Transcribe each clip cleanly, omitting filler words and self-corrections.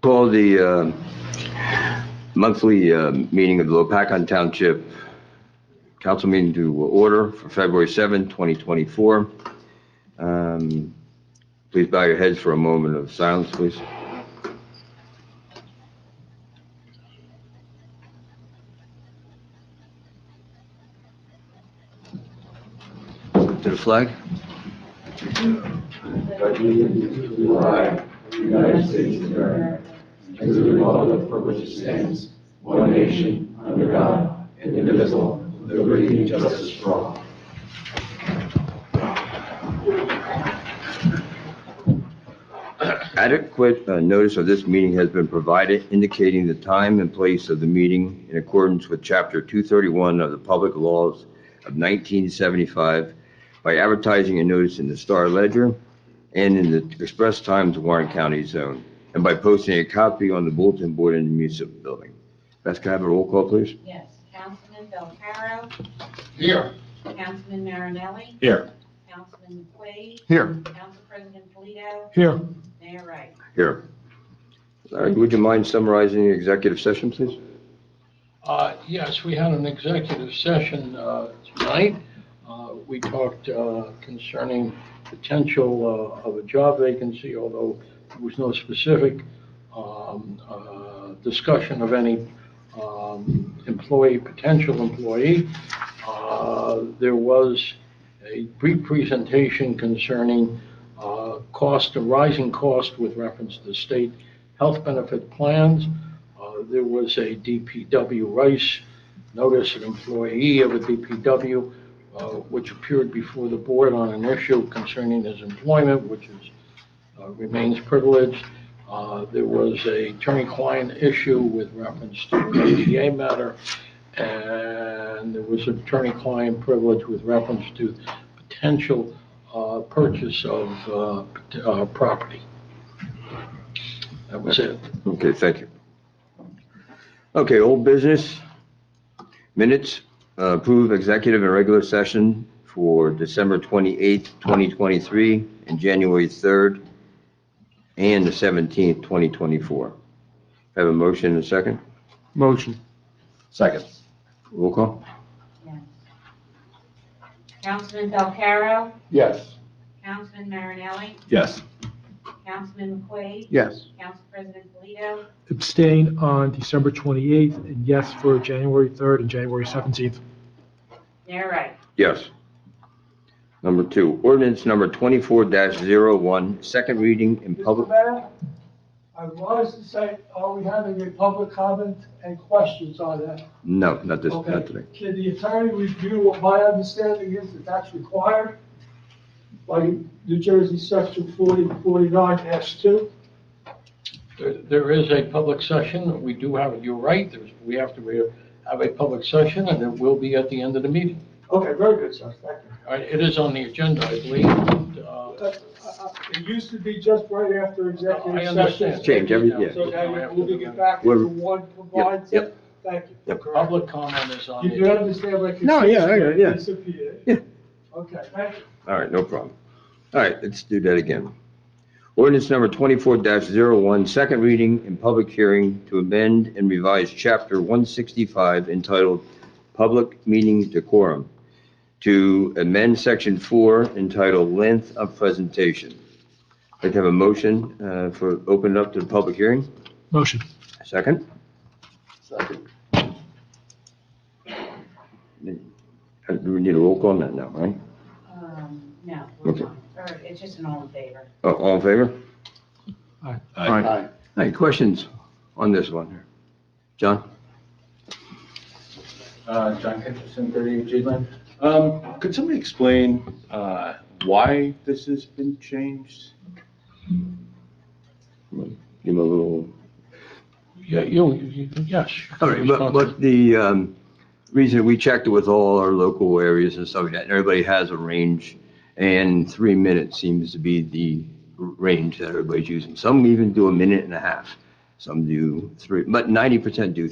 Call the monthly meeting of the Lopatcong Township Council meeting to order for February 7, 2024. Please bow your heads for a moment of silence, please. To the flag. United States of America, and to the republic for which it stands, one nation, under God, indivisible, with liberty and justice for all. Adequate notice of this meeting has been provided indicating the time and place of the meeting in accordance with Chapter 231 of the Public Laws of 1975 by advertising a notice in the Star Ledger and in the Express Times Warren County Zone, and by posting a copy on the bulletin board in the municipal building. Beth, can I have a roll call, please? Yes. Councilman Belcaro? Here. Councilman Marinelli? Here. Councilman McQuaid? Here. Council President Polito? Here. Mayor Wright? Here. Larry, would you mind summarizing the executive session, please? Yes, we had an executive session tonight. We talked concerning potential of a job vacancy, although there was no specific discussion of any potential employee. There was a brief presentation concerning rising cost with reference to state health benefit plans. There was a DPW Rice notice, an employee of a DPW, which appeared before the board on an issue concerning his employment, which remains privileged. There was a attorney-client issue with reference to an ADA matter, and there was an attorney-client privilege with reference to potential purchase of property. That was it. Okay, thank you. Okay, old business, minutes, approve executive and regular session for December 28th, 2023, and January 3rd, and the 17th, 2024. Have a motion and a second? Motion. Second. Roll call? Yes. Councilman Belcaro? Yes. Councilman Marinelli? Yes. Councilman McQuaid? Yes. Council President Polito? Abstain on December 28th, and yes for January 3rd and January 17th. Mayor Wright? Yes. Number 2, ordinance number 24-01, second reading in Mr. public. Mayor, I was to say, are we having a public comment and questions on that? No, not this, Okay. not today. Can the attorney review what my understanding is that that's required by New Jersey Section 4049-2? There is a public session. We do have, you're right, we have to have a public session, and it will be at the end of the meeting. Okay, very good, sir, thank you. All right, it is on the agenda, I believe. It used to be just right after executive I session. understand. Change every- yeah. So now you're moving it back into one combined Yep, set? Thank you. Yep. Public comment is on You the do agenda. understand my No, yeah, I got it, yeah. disappeared? Yeah. Okay, thank you. All right, no problem. All right, let's do that again. Ordinance number 24-01, second reading in public hearing to amend and revise Chapter 165 entitled Public Meeting Decorum, to amend Section 4 entitled Length of Presentation. I'd like to have a motion for open it up to the public hearing. Motion. Second? Second. Do we need a roll call on that now, right? No, we're Okay. fine. Or it's just an all in favor. Oh, all in favor? Aye. Aye. Any questions on this one here? John? John Kitcherson, 38 G-Land. Could somebody explain why this has been changed? Give him a little... Yeah, yes. All right, but the reason we checked it with all our local areas and stuff like that, and everybody has a range, and 3 minutes seems to be the range that everybody's using. Some even do a minute and a half. Some do 3, but 90% do,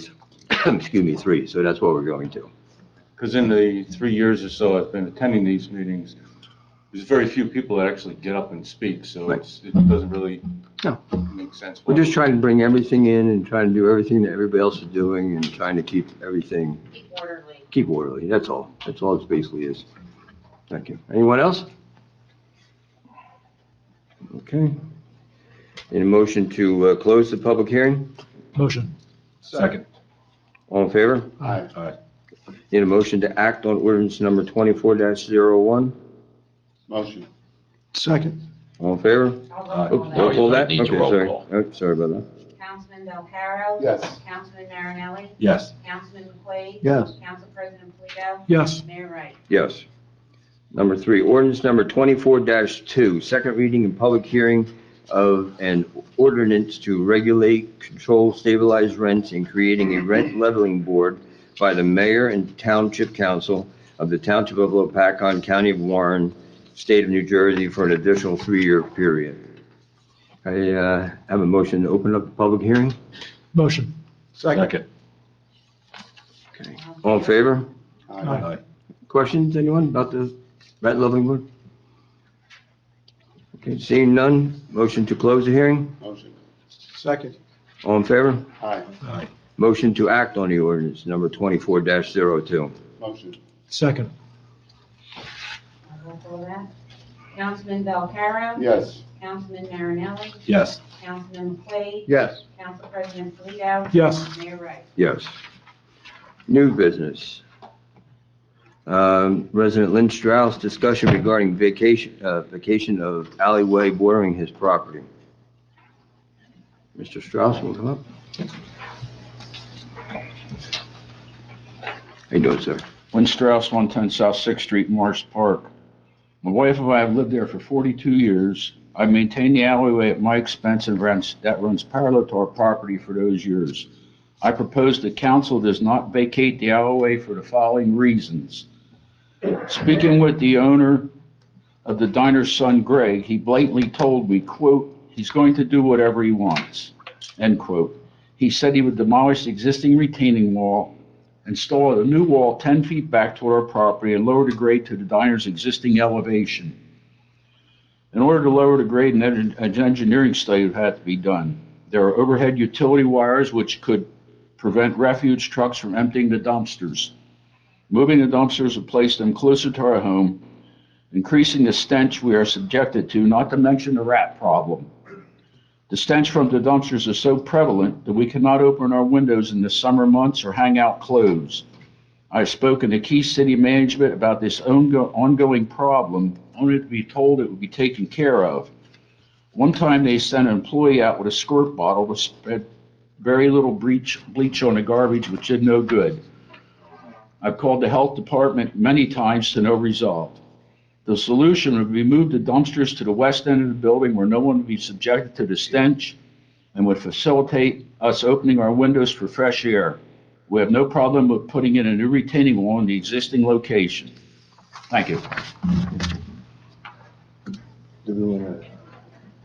excuse me, 3. So that's what we're going to. Because in the 3 years or so I've been attending these meetings, there's very few people that actually get up and speak, so Right. it doesn't really No. make sense. We're just trying to bring everything in and trying to do everything that everybody else is doing and trying to keep everything, Keep orderly. keep orderly, that's all. That's all it basically is. Thank you. Anyone else? Okay. Need a motion to close the public hearing? Motion. Second. All in favor? Aye. Need a motion to act on ordinance number 24-01? Motion. Second. All in favor? I'll Oh, roll roll call call that. that? Needs a Okay, roll sorry. call. Oh, sorry about that. Councilman Belcaro? Yes. Councilman Marinelli? Yes. Councilman McQuaid? Yes. Council President Polito? Yes. Mayor Wright? Yes. Number 3, ordinance number 24-2, second reading and public hearing of an ordinance to regulate, control, stabilize rents and creating a rent leveling board by the mayor and township council of the Township of Lopatcong, County of Warren, State of New Jersey for an additional 3-year period. I have a motion to open up the public hearing. Motion. Second. Okay. All in favor? Aye. Questions, anyone, about the rent leveling board? Okay, seeing none, motion to close the hearing. Motion. Second. All in favor? Aye. Motion to act on the ordinance number 24-02. Motion. Second. I'll roll call that. Councilman Belcaro? Yes. Councilman Marinelli? Yes. Councilman McQuaid? Yes. Council President Polito? Yes. Mayor Wright? Yes. New business. Resident Lynn Strauss, discussion regarding vacation of alleyway bordering his property. Mr. Strauss, will you come up? How you doing, sir? Lynn Strauss, 110 South 6th Street, Morris Park. My wife and I have lived there for 42 years. I maintain the alleyway at my expense and that runs parallel to our property for those years. I propose the council does not vacate the alleyway for the following reasons. Speaking with the owner of the diner's son, Greg, he blatantly told me, quote, he's going to do whatever he wants, end quote. He said he would demolish the existing retaining wall, install a new wall 10 feet back toward our property, and lower the grade to the diner's existing elevation. In order to lower the grade, an engineering study would have to be done. There are overhead utility wires which could prevent refuge trucks from emptying the dumpsters. Moving the dumpsters would place them closer to our home, increasing the stench we are subjected to, not to mention the rat problem. The stench from the dumpsters is so prevalent that we cannot open our windows in the summer months or hang out clothes. I've spoken to Key City Management about this ongoing problem, only to be told it would be taken care of. One time they sent an employee out with a squirt bottle to spread very little bleach on the garbage, which did no good. I've called the health department many times to no result. The solution would be move the dumpsters to the west end of the building where no one would be subjected to the stench and would facilitate us opening our windows for fresh air. We have no problem with putting in a new retaining wall in the existing location. Thank you. Do we want to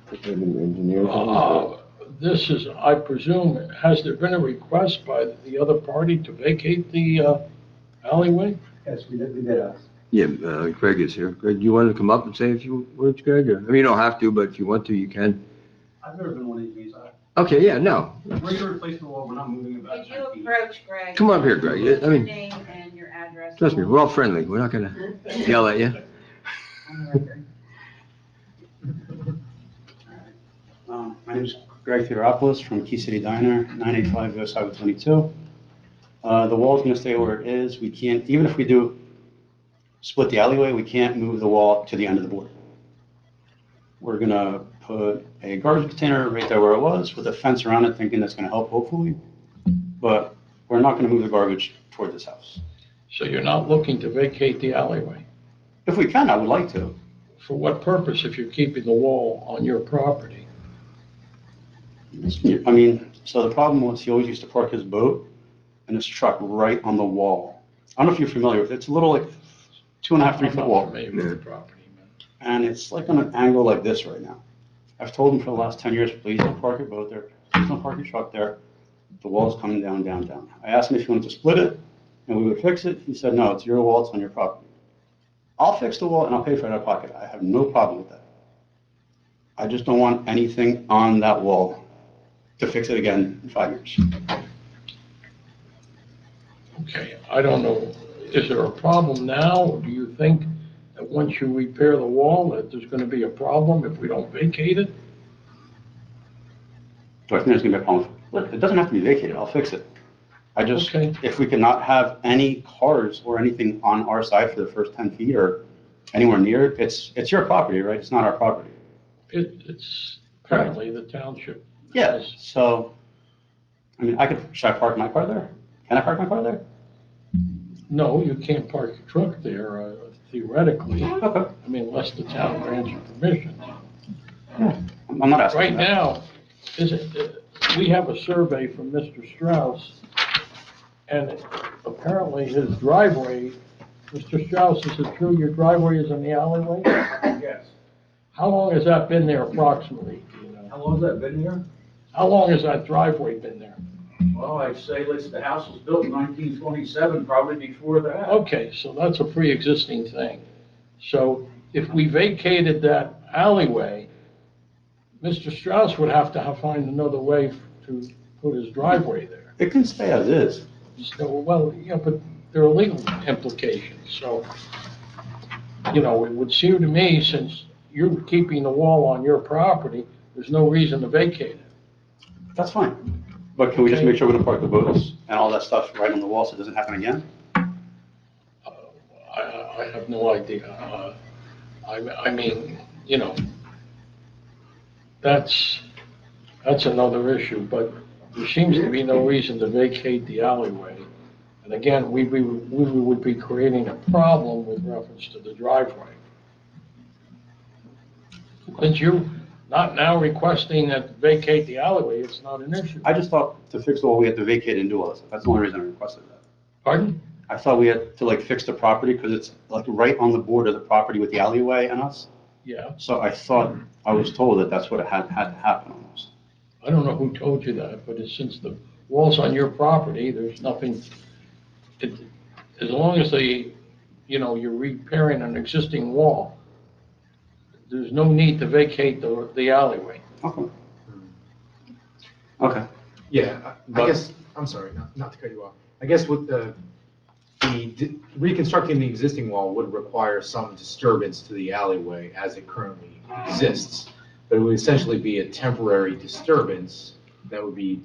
put that in the engineer? This is, I presume, has there been a request by the other party to vacate the alleyway? Yes, we did ask. Yeah, Greg is here. Greg, do you want to come up and say a few words, Greg? I mean, you don't have to, but if you want to, you can. I've never been one of these. Okay, yeah, no. Regular replacement wall, we're not moving about Could 10 you feet. approach Greg? Come up here, Greg. I Your mean, name and your address. trust me, we're all friendly. We're not going to yell at you. On the record. My name is Greg Theodoropoulos from Key City Diner, 985 US Highway 22. The wall's going to stay where it is. We can't, even if we do split the alleyway, we can't move the wall to the end of the board. We're going to put a garbage container right there where it was with a fence around it, thinking that's going to help, hopefully. But we're not going to move the garbage toward this house. So you're not looking to vacate the alleyway? If we can, I would like to. For what purpose if you're keeping the wall on your property? I mean, so the problem was he always used to park his boat and his truck right on the wall. I don't know if you're familiar with it. It's a little like 2.5, 3 I'm foot not wall. familiar with the property, man. And it's like on an angle like this right now. I've told him for the last 10 years, please don't park your boat there. Please don't park your truck there. The wall's coming down, down, down. I asked him if he wanted to split it and we would fix it. He said, no, it's your wall, it's on your property. I'll fix the wall and I'll pay for it out of pocket. I have no problem with that. I just don't want anything on that wall to fix it again in 5 years. Okay, I don't know, is there a problem now, or do you think that once you repair the wall, that there's gonna be a problem if we don't vacate it? Do I think there's gonna be a problem? Look, it doesn't have to be vacated, I'll fix it. I just, Okay. if we cannot have any cars or anything on our side for the first 10 feet or anywhere near it, it's your property, right? It's not our property. It's apparently the township. Yeah, has- so, I mean, should I park my car there? Can I park my car there? No, you can't park your truck there theoretically, Okay. I mean, unless the town grants you permission. I'm not asking. Right for that. now, we have a survey from Mr. Strauss, and apparently his driveway, Mr. Strauss, is it true your driveway is in the alleyway? Yes. How long has that been there approximately? Do you know? How long has that been here? How long has that driveway been there? Well, I'd say, listen, the house was built in 1927, probably before that. Okay, so that's a pre-existing thing. So if we vacated that alleyway, Mr. Strauss would have to find another way to put his driveway there. It can stay as is. So, well, yeah, but there are legal implications, so, you know, it would seem to me, since you're keeping the wall on your property, there's no reason to vacate it. That's fine. But can we just make sure we don't park the boats and all that stuff right on the wall so it doesn't happen again? I have no idea. I mean, you know, that's another issue, but there seems to be no reason to vacate the alleyway. And again, we would be creating a problem with reference to the driveway. Since you're not now requesting that vacate the alleyway, it's not an issue. I just thought to fix the wall, we had to vacate and do all that stuff. That's the only reason I requested that. Pardon? I thought we had to like fix the property because it's like right on the border of the property with the alleyway and us. Yeah. So I thought, I was told that that's what had to happen almost. I don't know who told you that, but since the wall's on your property, there's nothing, as long as you're repairing an existing wall, there's no need to vacate the alleyway. Okay. Okay. Yeah, I But- guess, I'm sorry, not to cut you off. I guess with the reconstructing the existing wall would require some disturbance to the alleyway as it currently exists. But it would essentially be a temporary disturbance that would be,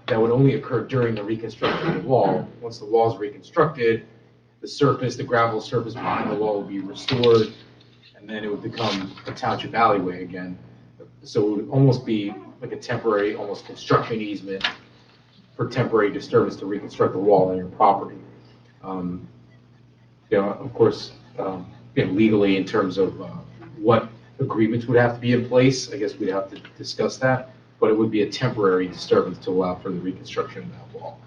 that would only occur during the reconstruction of the wall. Once the wall is reconstructed, the gravel surface behind the wall would be restored, and then it would become a township alleyway again. So it would almost be like a temporary, almost construction easement for temporary disturbance to reconstruct the wall on your property. Of course, legally in terms of what agreements would have to be in place, I guess we'd have to discuss that, but it would be a temporary disturbance to allow for the reconstruction of that wall.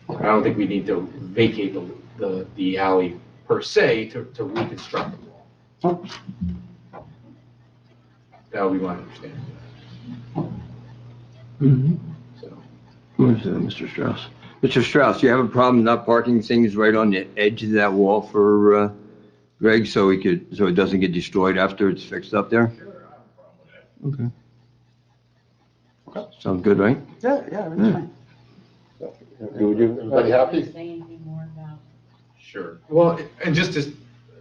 I don't think we need to vacate the alley per se to reconstruct the wall. That would be my understanding. So, Where's Mr. Strauss? Mr. Strauss, you have a problem not parking things right on the edge of that wall for Greg, so it doesn't get destroyed after it's fixed up there? Sure, I have a problem with that. Okay. Sounds good, right? Yeah, that's fine. Everybody happy? Say anything more about? sure. Well, and just to,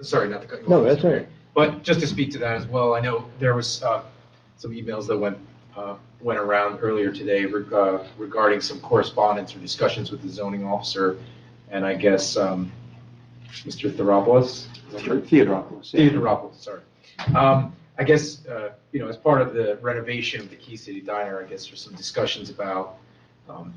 sorry, not to cut you off. No, that's Mr. all Mayor, right. But just to speak to that as well, I know there was some emails that went around earlier today regarding some correspondence or discussions with the zoning officer, and I guess Mr. Theodoropoulos? Theodoropoulos. yeah. Theodoropoulos, sorry. I guess, as part of the renovation of the Key City Diner, I guess there's some discussions about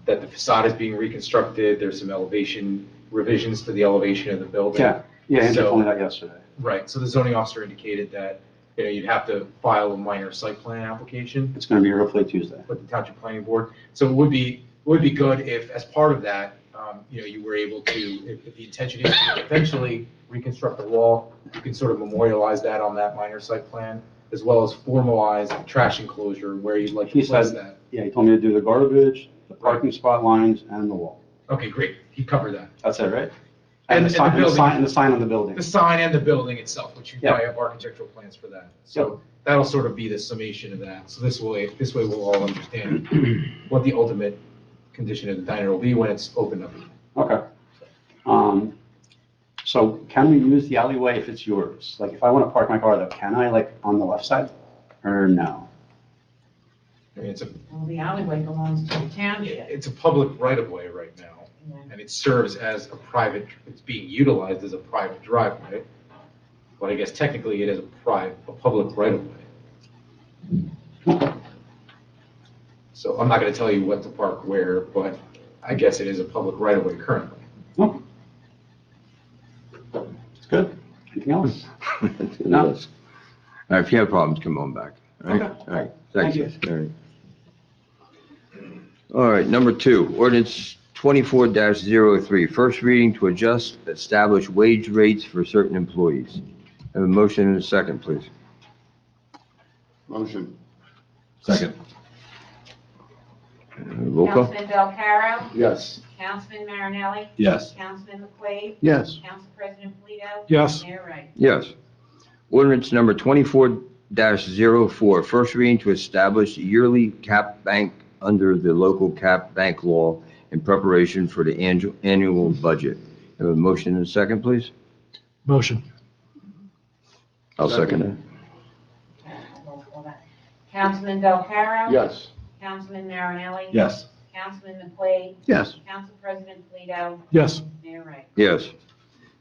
that the facade is being reconstructed, there's some revisions to the elevation of the building. Yeah, Andrew So- told me that yesterday. Right, so the zoning officer indicated that, you'd have to file a minor site plan application It's gonna be hopefully Tuesday. with the Township Planning Board. So it would be good if, as part of that, you were able to, if the intention is to eventually reconstruct the wall, you can sort of memorialize that on that minor site plan, as well as formalize the trash enclosure where you'd like to He place said- that. Yeah, he told me to do the garbage, the parking spot lines, and the wall. Okay, great, he covered that. That's it, right? And the the sign, and the building. sign, and the sign on the building. The sign and the building itself, which you Yeah. probably have architectural plans for that. So that'll sort of be the summation of that. So this way we'll all understand what the ultimate condition of the diner will be when it's opened up. Okay. So can we use the alleyway if it's yours? Like, if I want to park my car though, can I, like, on the left side? Or no? I mean, Well, the alleyway belongs to the township. it's a public right-of-way right now, and it serves as a private, it's being utilized as a private driveway. But I guess technically it is a public right-of-way. So I'm not gonna tell you what to park where, but I guess it is a public right-of-way currently. Okay. It's good. Anything else? No. Yes. All right, if you have problems, come on back. All right? Okay. All right, Thank thanks. All right. All right, number 2, ordinance 24-03, first reading to adjust established wage rates for certain employees. Have a motion and a second, please. Motion. Second. Roll call? Councilman Belcarro? Yes. Councilman Marinelli? Yes. Councilman McQuaid? Yes. Council President Polito? Yes. Mayor Wright? Yes. Ordinance number 24-04, first reading to establish yearly cap bank under the local cap bank law in preparation for the annual budget. Have a motion and a second, please? Motion. I'll second that. Roll call that. Councilman Belcarro? Yes. Councilman Marinelli? Yes. Councilman McQuaid? Yes. Council President Polito? Yes. Mayor Wright? Yes.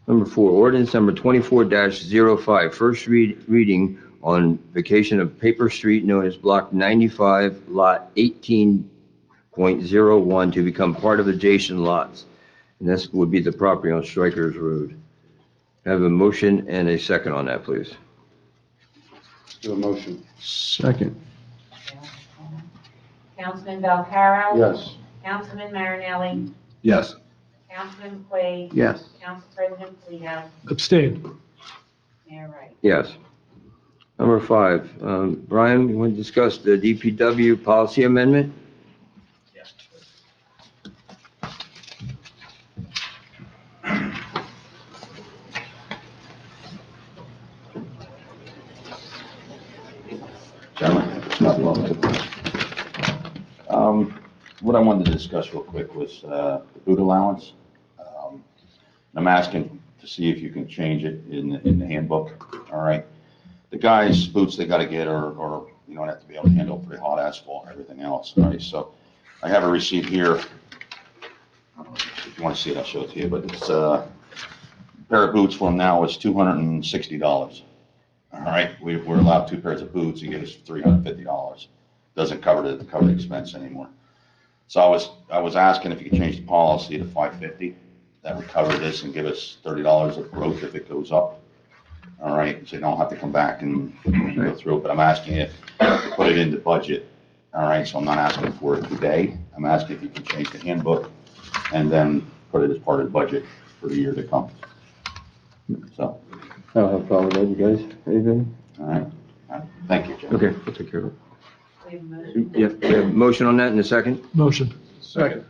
Number 4, ordinance number 24-05, first reading on vacation of Paper Street known as Block 95, Lot 18.01 to become part of adjacent lots. And this would be the property on Strikers Road. Have a motion and a second on that, please. Do a motion. Second. Councilman Belcarro? Yes. Councilman Marinelli? Yes. Councilman McQuaid? Yes. Council President Polito? Abstain. Mayor Wright? Yes. Number 5, Brian, you want to discuss the DPW policy amendment? Yes. What I wanted to discuss real quick was the boot allowance. I'm asking to see if you can change it in the handbook, all right? The guys' boots they gotta get are, you don't have to be able to handle pretty hot asphalt and everything else, all right? So I have a receipt here. If you wanna see it, I'll show it to you, but it's, a pair of boots for them now is $260. All right, we're allowed 2 pairs of boots, you get us $350. Doesn't cover the expense anymore. So I was asking if you could change the policy to $550. That would cover this and give us $30 of growth if it goes up. All right, so you don't have to come back and go through it, but I'm asking if to put it in the budget. All right, so I'm not asking for it today. I'm asking if you can change the handbook and then put it as part of the budget for the year to come. So, I don't have a problem with that, you guys. Anything? all right, thank you, Jim. Okay, we'll take care of it. We have a motion. Yeah, we have a motion on that in a second? Motion. Second.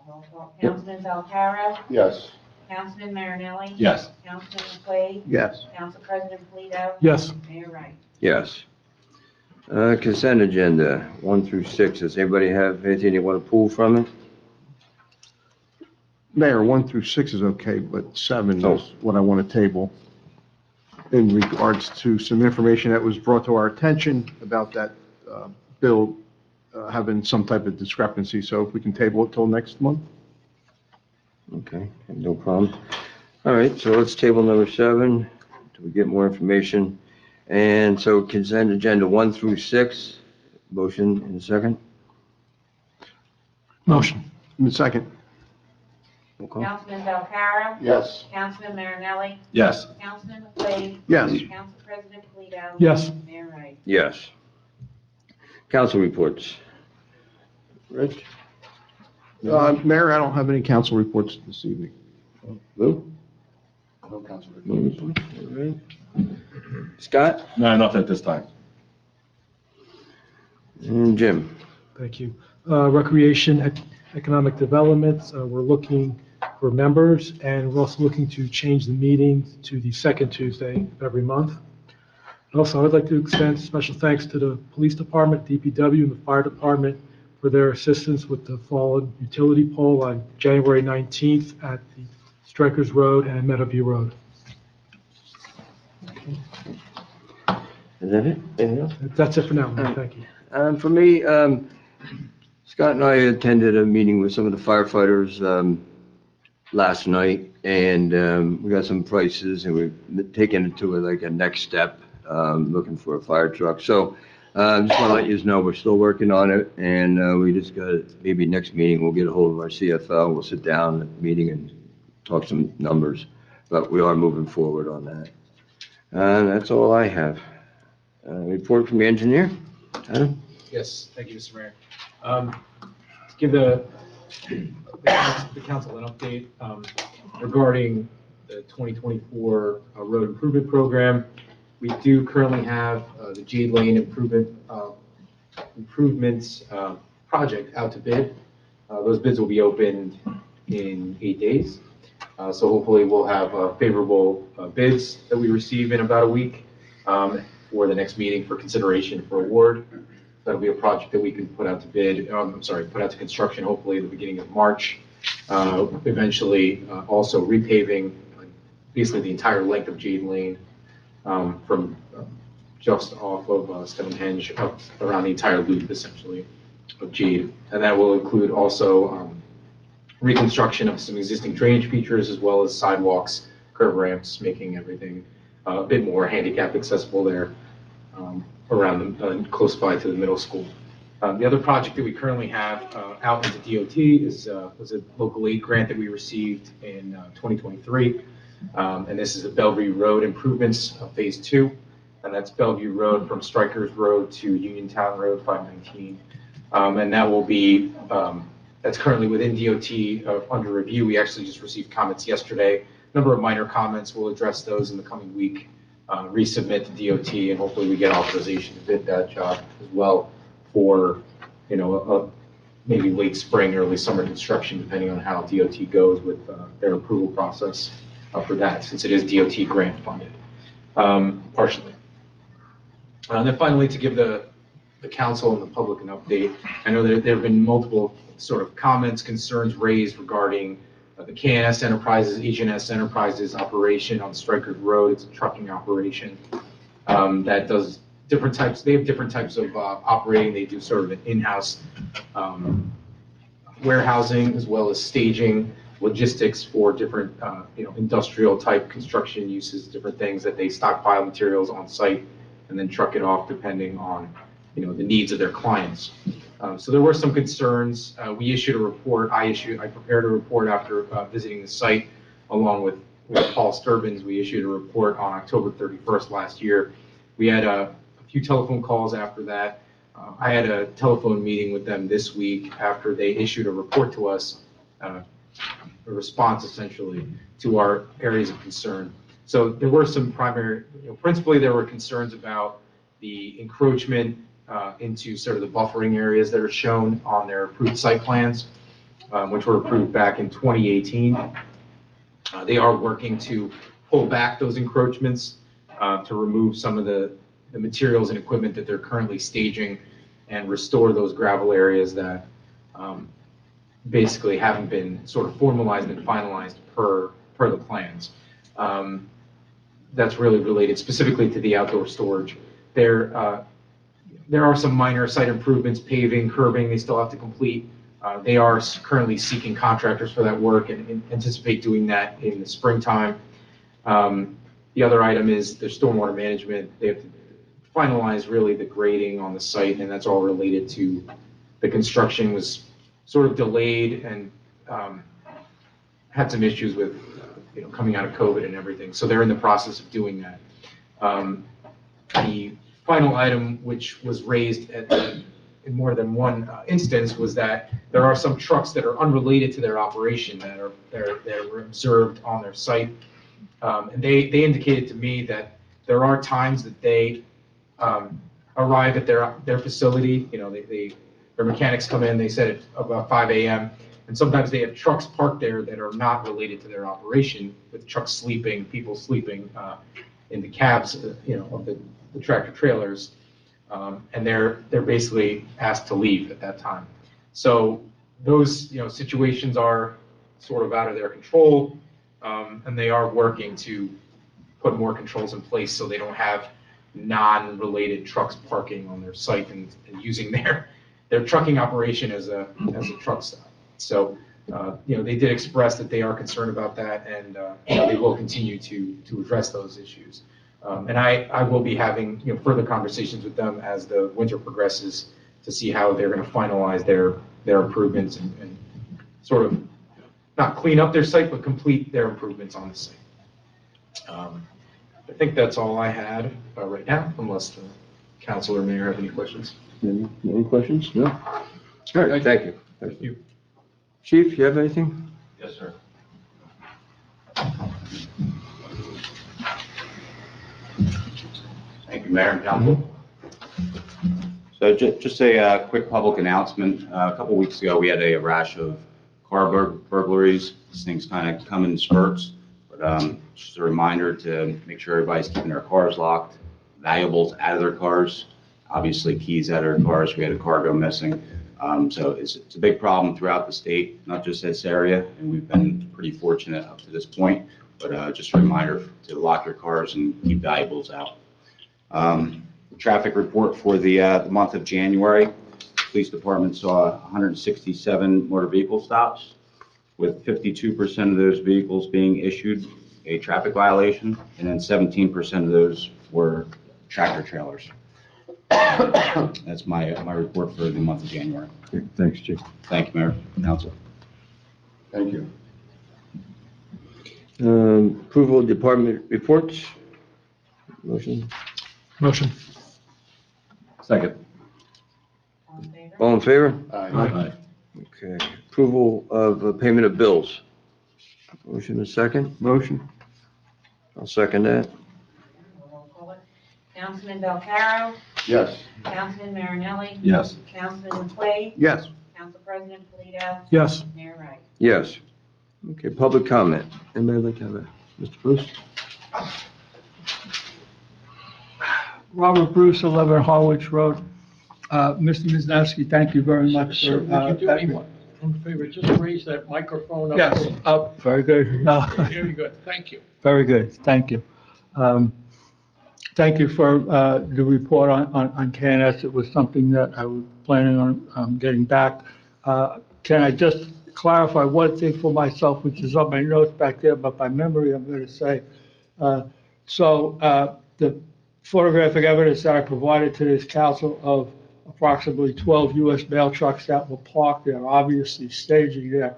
Roll call. Councilman Belcarro? Yes. Councilman Marinelli? Yes. Councilman McQuaid? Yes. Council President Polito? Yes. Mayor Wright? Yes. Consent agenda, 1 through 6. Does anybody have anything they want to pull from it? Mayor, 1 through 6 is okay, but 7 Oh. is what I want to table in regards to some information that was brought to our attention about that bill having some type of discrepancy. So if we can table it till next month? Okay, no problem. All right, so let's table number 7 till we get more information. And so consent agenda 1 through 6, motion in a second. Motion. In a second. Roll call. Councilman Belcarro? Yes. Councilman Marinelli? Yes. Councilman McQuaid? Yes. Council President Polito? Yes. Mayor Wright? Yes. Council reports. Rich? Mayor, I don't have any council reports this evening. Lou? No council No reports. reports? All right. Scott? No, nothing at this time. And Jim? Thank you. Recreation, economic development, we're looking for members, and we're also looking to change the meeting to the second Tuesday of every month. And also, I would like to extend special thanks to the Police Department, DPW, and the Fire Department for their assistance with the fallen utility pole on January 19th at the Strikers Road and Meadowview Road. Is that it? Anything else? That's it for now, Mayor. Thank you. For me, Scott and I attended a meeting with some of the firefighters last night, and we got some prices, and we've taken it to a next step, looking for a fire truck. So just want to let you know we're still working on it, and we just got maybe next meeting we'll get a hold of our CFO. We'll sit down at the meeting and talk some numbers, but we are moving forward on that. That's all I have. Report from the engineer. Adam? Yes, thank you, Mr. Mayor. To give the council an update regarding the 2024 road improvement program, we do currently have the Jade Lane improvements project out to bid. Those bids will be opened in 8 days. So hopefully we'll have favorable bids that we receive in about a week for the next meeting for consideration for award. That'll be a project that we can put out to bid, put out to construction hopefully at the beginning of March. Eventually also repaving basically the entire length of Jade Lane from just off of Stonehenge up around the entire loop essentially of Jade. And that will include also reconstruction of some existing drainage features as well as sidewalks, curb ramps, making everything a bit more handicap accessible there around close by to the middle school. The other project that we currently have out into DOT was a local aid grant that we received in 2023. And this is a Bellevue Road improvements phase 2. And that's Bellevue Road from Strikers Road to Uniontown Road 519. And that will be, that's currently within DOT under review. We actually just received comments yesterday. A number of minor comments. We'll address those in the coming week. Resubmit to DOT, and hopefully we get authorization to bid that job as well for, maybe late spring, early summer construction, depending on how DOT goes with their approval process for that, since it is DOT grant funded, partially. And then finally, to give the council and the public an update, I know that there have been multiple sort of comments, concerns raised regarding the KNS Enterprises, HNS Enterprises operation on Strikers Road. It's a trucking operation that does different types. They have different types of operating. They do sort of an in-house warehousing as well as staging, logistics for different, industrial type construction uses, different things that they stockpile materials on site and then truck it off depending on, the needs of their clients. So there were some concerns. We issued a report. I prepared a report after visiting the site along with Paul Sturbins. We issued a report on October 31st last year. We had a few telephone calls after that. I had a telephone meeting with them this week after they issued a report to us, a response essentially to our areas of concern. So there were some primary, principally there were concerns about the encroachment into sort of the buffering areas that are shown on their approved site plans, which were approved back in 2018. They are working to pull back those encroachments to remove some of the materials and equipment that they're currently staging and restore those gravel areas that basically haven't been sort of formalized and finalized per the plans. That's really related specifically to the outdoor storage. There are some minor site improvements, paving, curbing, they still have to complete. They are currently seeking contractors for that work and anticipate doing that in the springtime. The other item is the stormwater management. They have to finalize really the grading on the site, and that's all related to the construction was sort of delayed and had some issues with coming out of COVID and everything. So they're in the process of doing that. The final item, which was raised in more than one instance, was that there are some trucks that are unrelated to their operation that were observed on their site. And they indicated to me that there are times that they arrive at their facility. Their mechanics come in. They said at about 5 a.m. And sometimes they have trucks parked there that are not related to their operation, with trucks sleeping, people sleeping in the cabs, of the tractor trailers. And they're basically asked to leave at that time. So those, situations are sort of out of their control, and they are working to put more controls in place so they don't have non-related trucks parking on their site and using their trucking operation as a truck stop. So, they did express that they are concerned about that, and they will continue to address those issues. And I will be having further conversations with them as the winter progresses to see how they're going to finalize their improvements and sort of not clean up their site, but complete their improvements on the site. I think that's all I had right now, unless the council or mayor have any questions. Any questions? No? All right, thank you. Thank you. Chief, you have anything? Yes, sir. Thank you, Mayor and Council. So just a quick public announcement. A couple weeks ago, we had a rash of car burglaries. These things kind of come in spurts, but just a reminder to make sure everybody's keeping their cars locked, valuables out of their cars, obviously keys out of their cars. We had a car go missing. So it's a big problem throughout the state, not just this area, and we've been pretty fortunate up to this point, but just a reminder to lock your cars and keep valuables out. The traffic report for the month of January, police department saw 167 motor vehicle stops, with 52% of those vehicles being issued a traffic violation, and then 17% of those were tractor trailers. That's my report for the month of January. Okay, thanks, Chief. Thank you, Mayor and Council. Thank you. Approval of department reports. Motion. Motion. Second. All in favor? All in favor? Aye. Okay. Approval of payment of bills. Motion a second? Motion? I'll second that. Roll call it. Councilman Belcaro, Yes. Councilman Marinelli, Yes. Councilman McQuaid, Yes. Council President Polito, Yes. Mayor Wright. Yes. Okay, public comment. Anybody like to have a, Mr. Bruce? Robert Bruce, 11 Harwich Road. Mr. Miznowski, thank you very much Sir, for. would you do me one favor? Just raise that microphone up. Yes, up, very good. Very good, thank you. Very good, thank you. Thank you for the report on KNS. It was something that I was planning on getting back. Can I just clarify one thing for myself, which is on my notes back there, but by memory, I'm going to say. The photographic evidence that I provided to this council of approximately 12 U.S. mail trucks that were parked there, obviously staging there,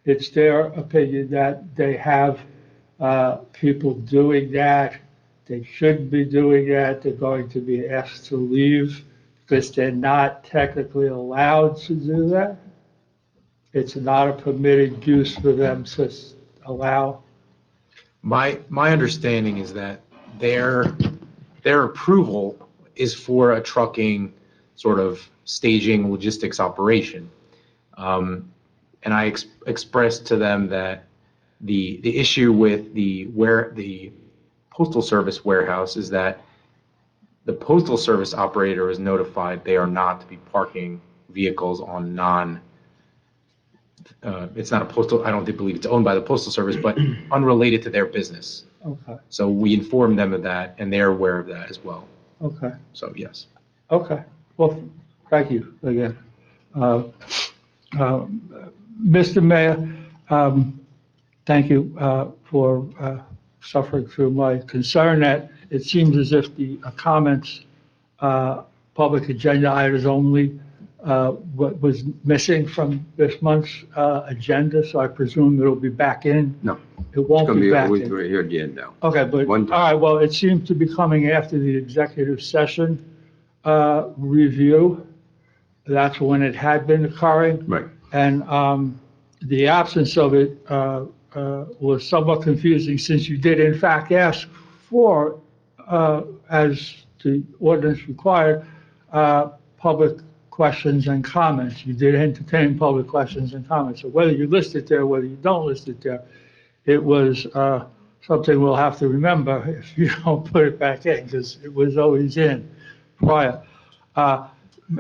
it's their opinion that they have people doing that. They shouldn't be doing that. They're going to be asked to leave because they're not technically allowed to do that. It's not a permitted use for them to allow. My understanding is that their approval is for a trucking sort of staging logistics operation. And I expressed to them that the issue with the Postal Service warehouse is that the Postal Service operator is notified they are not to be parking vehicles on it's not a postal, I don't believe it's owned by the Postal Service, but unrelated to their business. Okay, So we informed them of that, and they're aware of that as well. okay, So, yes. okay. Well, thank you again. Mr. Mayor, thank you for suffering through my concern that it seems as if the comments, public agenda items only, what was missing from this month's agenda, so I presume it'll be back in? No. It won't be back It's in? going to be right here at the end now. Okay, but, all One- right, well, it seems to be coming after the executive session review. That's when it had been occurring. Right. And the absence of it was somewhat confusing since you did in fact ask for, as the ordinance required, public questions and comments. You did entertain public questions and comments. So whether you list it there, whether you don't list it there, it was something we'll have to remember if you don't put it back in, because it was always in prior.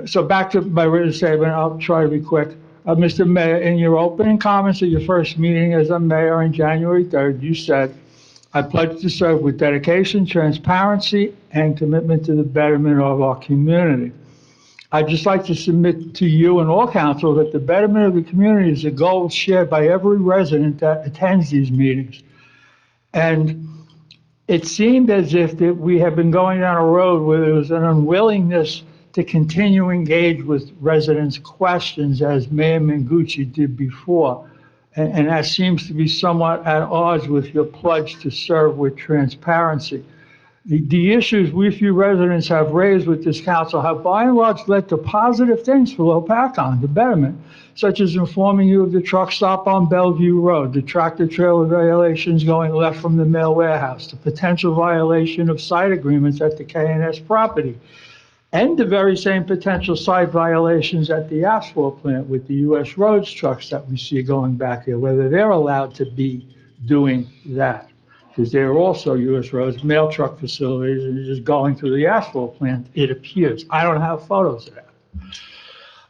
So back to my written statement, I'll try to be quick. Mr. Mayor, in your opening comments at your first meeting as a mayor on January 3rd, you said, "I pledge to serve with dedication, transparency, and commitment to the betterment of our community." I'd just like to submit to you and all council that the betterment of the community is a goal shared by every resident that attends these meetings. And it seemed as if that we have been going down a road where there was an unwillingness to continue engage with residents' questions as Mayor Mengucci did before. And that seems to be somewhat at odds with your pledge to serve with transparency. The issues we few residents have raised with this council have by and large led to positive things for Lopatcong, the betterment, such as informing you of the truck stop on Bellevue Road, the tractor trailer violations going left from the mail warehouse, the potential violation of site agreements at the K&S property, and the very same potential site violations at the asphalt plant with the U.S. roads trucks that we see going back here, whether they're allowed to be doing that. Because they're also U.S. roads, mail truck facilities, and just going through the asphalt plant, it appears. I don't have photos of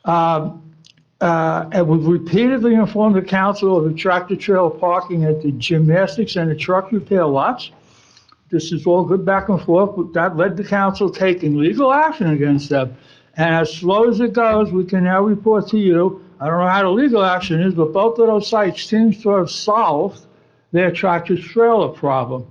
that. And we've repeatedly informed the council of the tractor trailer parking at the gymnastics and the truck repair lots. This is all good back and forth, but that led the council taking legal action against them. And as slow as it goes, we can now report to you, I don't know how the legal action is, but both of those sites seem to have solved their tractor trailer problem.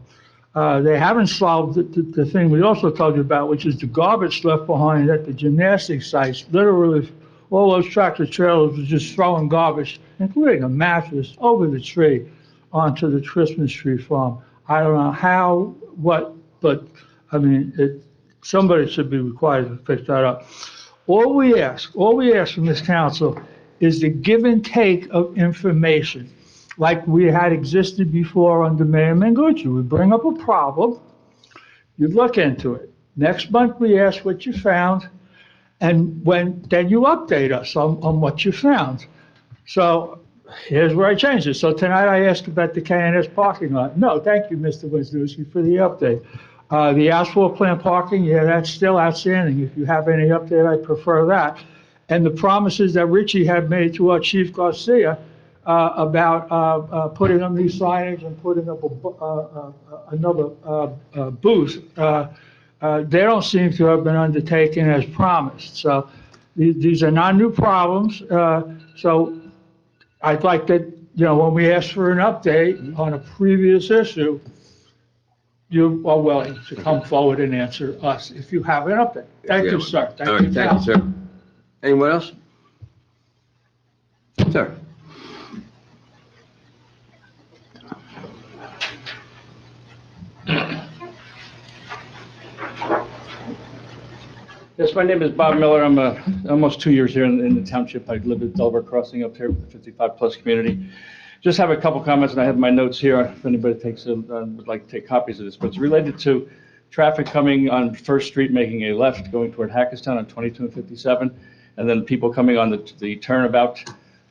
They haven't solved the thing we also told you about, which is the garbage left behind at the gymnastics sites. Literally, all those tractor trailers were just throwing garbage, including a mattress, over the tree onto the Christmas tree farm. I don't know how, what, but I mean, somebody should be required to fix that up. All we ask from this council is the give and take of information, like we had existed before under Mayor Mengucci. We bring up a problem, you look into it. Next month, we ask what you found, and then you update us on what you found. So here's where I changed it. So tonight I asked about the K&S parking lot. No, thank you, Mr. Wisniewski, for the update. The asphalt plant parking, yeah, that's still outstanding. If you have any update, I prefer that. And the promises that Richie had made to our Chief Garcia about putting on these signage and putting up another booth, they don't seem to have been undertaken as promised. So these are not new problems. So I'd like that, when we ask for an update on a previous issue, you are willing to come forward and answer us if you have an update. Thank you, sir. All right, thank you, sir. Anyone else? Sir? Yes, my name is Bob Miller. I'm almost 2 years here in the township. I live at Delaware Crossing up here with the 55-plus community. Just have a couple comments, and I have my notes here if anybody would like to take copies of this. But it's related to traffic coming on First Street, making a left, going toward Hackettstown on 22 and 57, and then people coming on the turnabout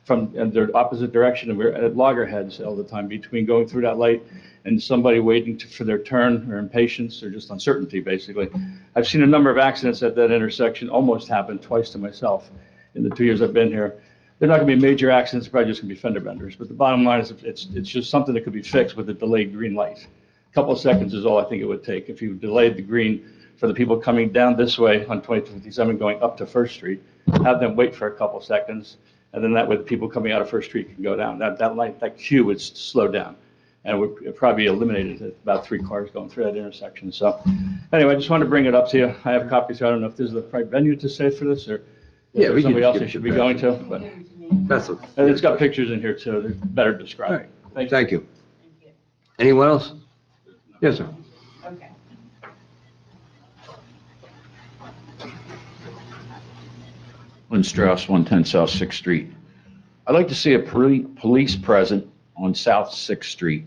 from the opposite direction. And we're at loggerheads all the time between going through that light and somebody waiting for their turn, or impatience, or just uncertainty, basically. I've seen a number of accidents at that intersection, almost happened twice to myself in the 2 years I've been here. They're not going to be major accidents, probably just going to be fender benders. But the bottom line is it's just something that could be fixed with a delayed green light. A couple of seconds is all I think it would take. If you delayed the green for the people coming down this way on 2257 going up to First Street, have them wait for a couple of seconds, and then that way the people coming out of First Street can go down. That light, that queue would slow down. And it probably eliminated about 3 cars going through that intersection. So anyway, I just wanted to bring it up to you. I have copies here. I don't know if this is the right venue to say for this, or Yeah, if we somebody can else skip I should the be going to. But and it's got pictures in here too. They're better described. Thank you. Thank you. Anyone else? Yes, sir. Okay. Lynn Strauss, 110 South 6th Street. I'd like to see a police present on South 6th Street.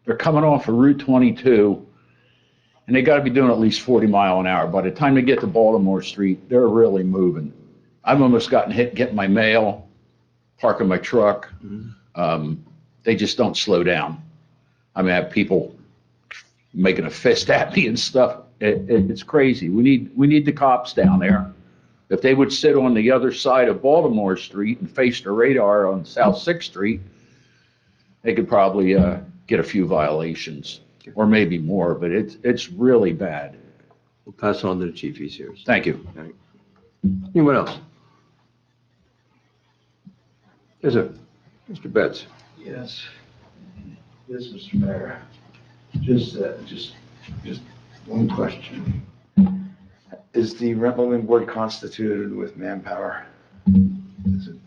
They're coming off of Route 22, and they got to be doing at least 40 miles an hour. By the time they get to Baltimore Street, they're really moving. I've almost gotten hit getting my mail, parking my truck. They just don't slow down. I mean, I have people making a fist at me and stuff. It's crazy. We need the cops down there. If they would sit on the other side of Baltimore Street and face the radar on South Sixth Street, they could probably get a few violations, or maybe more, but it's really bad. We'll pass on to the chief, he's here. Thank you. All right. Anyone else? Yes, sir. Mr. Betts. Yes. Yes, Mr. Mayor. Just one question. Is the rent limiting board constituted with manpower? Is it?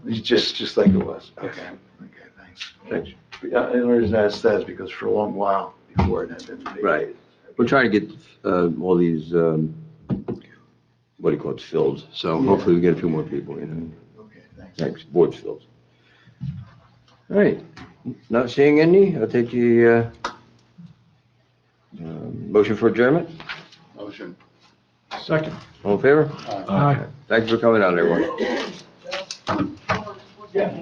It's just like it was? Okay, thanks. Thanks. Yeah, the only reason I asked that is because for a long while before it had been. Right. We're trying to get all these, what do you call it, filled. So hopefully we get a few more people, you know. Okay, thanks. Thanks, board's filled. All right, not seeing any, I'll take the motion for adjournment. Motion. Second. All in favor? Aye. Thank you for coming out, everyone. Yeah.